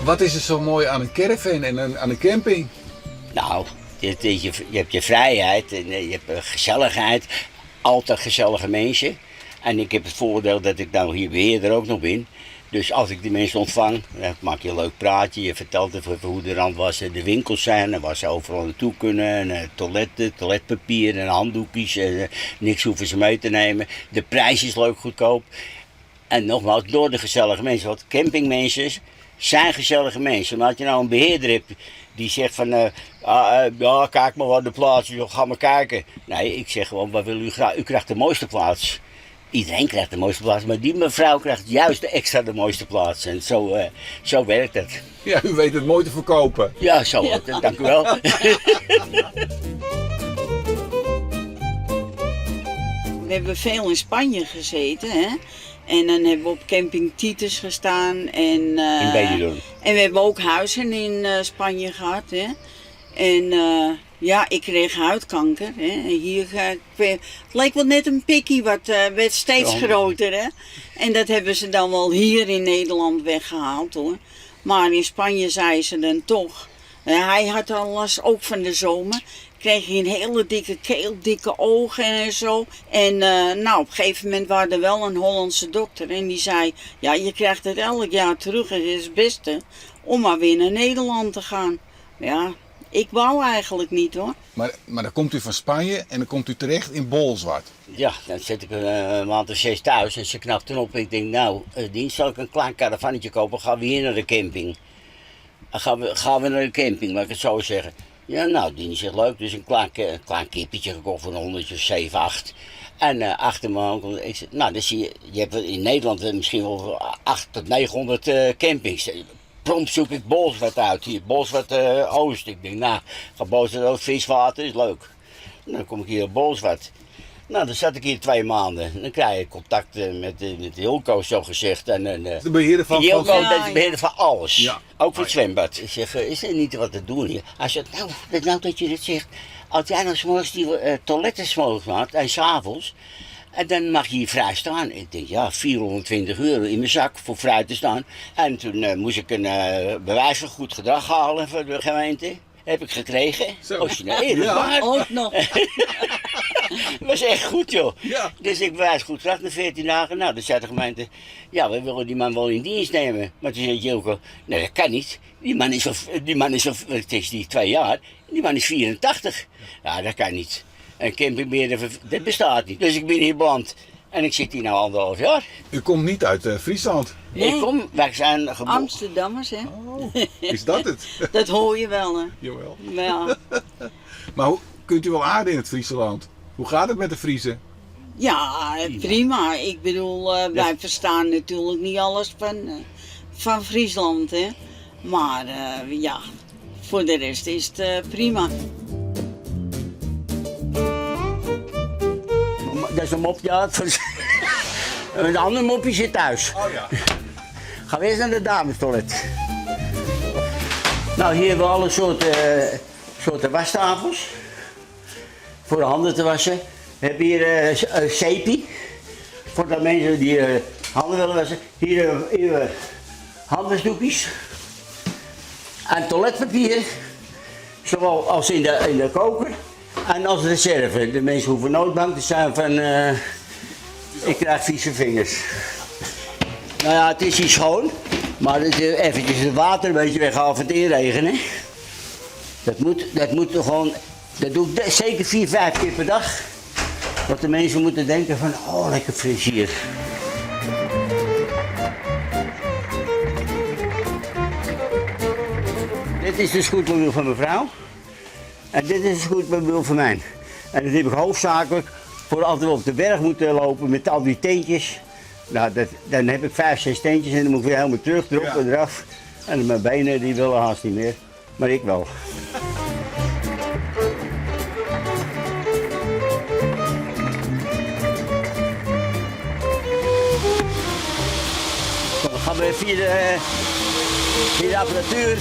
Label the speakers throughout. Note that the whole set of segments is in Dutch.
Speaker 1: Wat is er zo mooi aan een caravan en aan een camping?
Speaker 2: Nou, je hebt je vrijheid en je hebt gezelligheid. Altijd gezellige mensen. En ik heb het voordeel dat ik nou hier beheerder ook nog ben. Dus als ik die mensen ontvang, dan maak je een leuk praatje. Je vertelt even hoe de randwassen de winkels zijn en waar ze overal naartoe kunnen. En, toiletten, toiletpapier en handdoekjes. Niks hoeven ze mee te nemen. De prijs is leuk, goedkoop. En nogmaals, door de gezellige mensen. Want campingmensen zijn gezellige mensen. Maar als je nou een beheerder hebt die zegt van, ja, kijk maar wat de plaats is, ga maar kijken. Nee, ik zeg gewoon, wat wil u graag? U krijgt de mooiste plaats. Iedereen krijgt de mooiste plaats, maar die mevrouw krijgt juist extra de mooiste plaats. En zo werkt het.
Speaker 1: Ja, u weet het mooi te verkopen.
Speaker 2: Ja, zo wordt het. Dank u wel.
Speaker 3: We hebben veel in Spanje gezeten, hè. En dan hebben we op camping Titus gestaan. En,
Speaker 2: In Benidorm.
Speaker 3: En we hebben ook huizen in Spanje gehad, hè. En ja, ik kreeg huidkanker, hè. En hier, het lijkt wel net een pikkie, werd steeds groter, hè. En dat hebben ze dan wel hier in Nederland weggehaald, hoor. Maar in Spanje zei ze dan toch. Hij had al last ook van de zomer. Kreeg hij een hele dikke keel, dikke ogen en zo. En nou, op een gegeven moment was er wel een Hollandse dokter. En die zei, ja, je krijgt het elk jaar terug. Het is het beste om maar weer naar Nederland te gaan. Ja, ik wou eigenlijk niet, hoor.
Speaker 1: Maar dan komt u van Spanje en dan komt u terecht in Bolzwart.
Speaker 2: Ja, dan zit ik een maand of 6 thuis en ze knapt erop. Ik denk, nou, dienst zal ik een klein caravannetje kopen. Gaan we hier naar de camping. Gaan we naar de camping, laat ik het zo zeggen. Ja, nou, die zegt leuk, dus een klein kippetje gekocht voor een 107, 8. En achter me, ik zeg, nou, dan zie je hebt in Nederland misschien wel 800 tot 900 campings. Prompt zoek ik Bolzwart uit hier, Bolzwart Oost. Ik denk, nou, ga Bolzwart Oost, viswater, is leuk. Dan kom ik hier op Bolzwart. Nou, dan zat ik hier 2 maanden. Dan krijg je contact met Hilco, zo gezegd.
Speaker 1: De beheerder van...
Speaker 2: Hilco,
Speaker 3: Ja,
Speaker 2: dat is de beheerder van alles.
Speaker 1: Ja.
Speaker 2: Ook voor het zwembad. Ik zeg, is er niet wat te doen hier? Hij zegt, nou dat je dit zegt. Als jij nou 's morgens die toiletten smooth maakt en 's avonds. En dan mag je hier vrij staan. Ik denk, ja, €420 in mijn zak voor vrij te staan. En toen moest ik een bewijs van goed gedrag halen voor de gemeente. Heb ik gekregen.
Speaker 1: Zo.
Speaker 2: Origineel, eerlijk
Speaker 1: Ja.
Speaker 2: waar.
Speaker 3: Ook nog.
Speaker 2: Dat was echt goed, joh.
Speaker 1: Ja.
Speaker 2: Dus ik bewijs goed gedrag na 14 dagen. Nou, dan zei de gemeente, ja, we willen die man wel in dienst nemen. Maar toen zei Jilko, nee, dat kan niet. Die man is het is die 2 jaar, die man is 84. Ja, dat kan niet. Een campingbeheerder, dat bestaat niet. Dus ik ben hier beland. En ik zit hier nu 1,5 jaar.
Speaker 1: U komt niet uit Friesland.
Speaker 3: Nee.
Speaker 2: Wij zijn geboren.
Speaker 3: Amsterdammers, hè.
Speaker 1: Oh, is dat het?
Speaker 3: Dat hoor je wel, hè.
Speaker 1: Jawel.
Speaker 3: Ja.
Speaker 1: Maar kunt u wel aarden in het Friesland? Hoe gaat het met de Friezen?
Speaker 3: Ja, prima. Ik bedoel, wij verstaan natuurlijk niet alles van Friesland, hè. Maar ja, voor de rest is het prima.
Speaker 2: Dat is een mopje uit. Een ander mopje zit thuis.
Speaker 1: Oh ja.
Speaker 2: Gaan we eerst naar de damestoilet. Nou, hier hebben we alle soorten wastafels. Voor de handen te wassen. We hebben hier zeepie. Voor de mensen die handen willen wassen. Hier handwasdoekjes. En toiletpapier. Zowel als in de koker. En als reserve. De mensen hoeven nooit bang te zijn van... ik krijg vieze vingers. Nou ja, het is hier schoon. Maar eventjes het water een beetje weghaal van het inregenen. Dat moet gewoon... Dat doe ik zeker 4, 5 keer per dag. Want de mensen moeten denken van, oh, lekker fris hier. Dit is de scootmobiel van mevrouw. En dit is de scootmobiel van mij. En dat heb ik hoofdzakelijk voor als we op de berg moeten lopen met al die teentjes. Nou, dan heb ik 5, 6 teentjes en dan moet ik weer helemaal terug, erop en eraf. En mijn benen die willen haast niet meer. Maar ik wel. Dan gaan we via de apparatuur.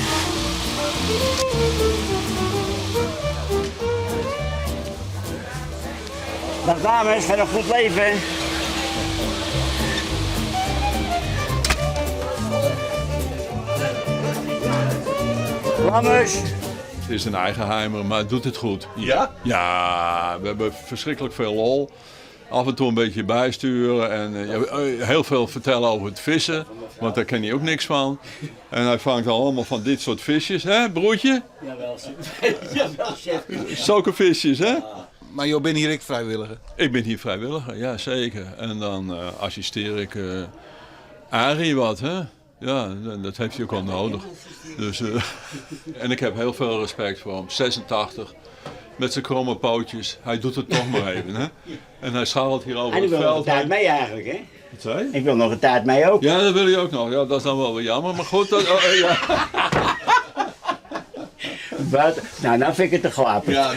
Speaker 2: Dag dames, van een goed leven. Lammers.
Speaker 4: Het is een eigenheimer, maar het doet het goed.
Speaker 1: Ja?
Speaker 4: Ja, we hebben verschrikkelijk veel lol. Af en toe een beetje bijsturen en heel veel vertellen over het vissen. Want daar ken hij ook niks van. En hij vangt allemaal van dit soort visjes, hè broertje?
Speaker 2: Jawel, chef.
Speaker 4: Zulke visjes, hè?
Speaker 1: Maar joh, ben hier ik vrijwilliger?
Speaker 4: Ik ben hier vrijwilliger, ja zeker. En dan assisteer ik Arie wat, hè? Ja, dat heeft hij ook al nodig. Dus, en ik heb heel veel respect voor hem. 86, met zijn kromme pootjes. Hij doet het toch maar even, hè? En hij scharrelt hier over
Speaker 2: En ik
Speaker 4: het
Speaker 2: wil nog
Speaker 4: veld.
Speaker 2: een tijd mee eigenlijk, hè?
Speaker 4: Wat zei je?
Speaker 2: Ik wil nog een tijd mee ook.
Speaker 4: Ja, dat wil je ook nog. Ja, dat is dan wel weer jammer, maar goed. Ja.
Speaker 2: Wat? Nou vind ik het te glapen.
Speaker 4: Ja,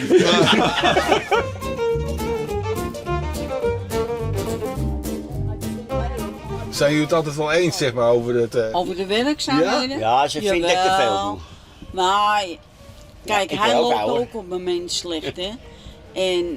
Speaker 1: Zijn jullie het altijd wel eens, zeg maar, over het...
Speaker 3: Over de werkzaamheden?
Speaker 2: Ja, ze vindt dat ik te veel
Speaker 3: Jawel.
Speaker 2: doe.
Speaker 3: Maar kijk,
Speaker 2: ik
Speaker 3: hij
Speaker 2: wil ook
Speaker 3: loopt
Speaker 2: ouder.
Speaker 3: ook op een mens slecht, hè. En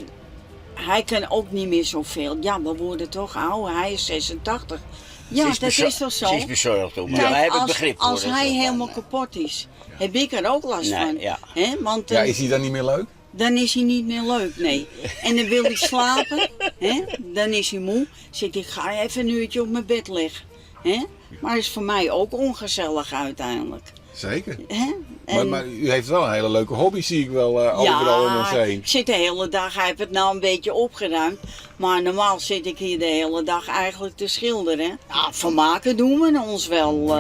Speaker 3: hij kan ook niet meer zoveel. Ja, we worden toch ouder. Hij is 86. Ja, dat is toch zo?
Speaker 2: Ze is bezorgd om.
Speaker 3: Kijk,
Speaker 2: Ja, daar heb ik
Speaker 3: als,
Speaker 2: begrip voor.
Speaker 3: als
Speaker 2: dat
Speaker 3: hij
Speaker 2: is
Speaker 3: helemaal
Speaker 2: van,
Speaker 3: kapot is, heb ik er ook last
Speaker 2: Nee,
Speaker 3: van.
Speaker 2: ja.
Speaker 3: Hè? Want
Speaker 1: Ja, is hij dan niet meer leuk?
Speaker 3: dan is hij niet meer leuk, nee. En dan wil hij slapen, hè? Dan is hij moe. Zegt hij, ga even een uurtje op mijn bed liggen. Hè? Maar dat is voor mij ook ongezellig uiteindelijk.
Speaker 1: Zeker.
Speaker 3: Hè?
Speaker 1: Maar u heeft wel een hele leuke hobby, zie ik wel, overal om ons heen.
Speaker 3: ik zit de hele dag, hij heeft het nou een beetje opgeruimd. Maar normaal zit ik hier de hele dag eigenlijk te schilderen. Ja, vermaken doen we ons wel.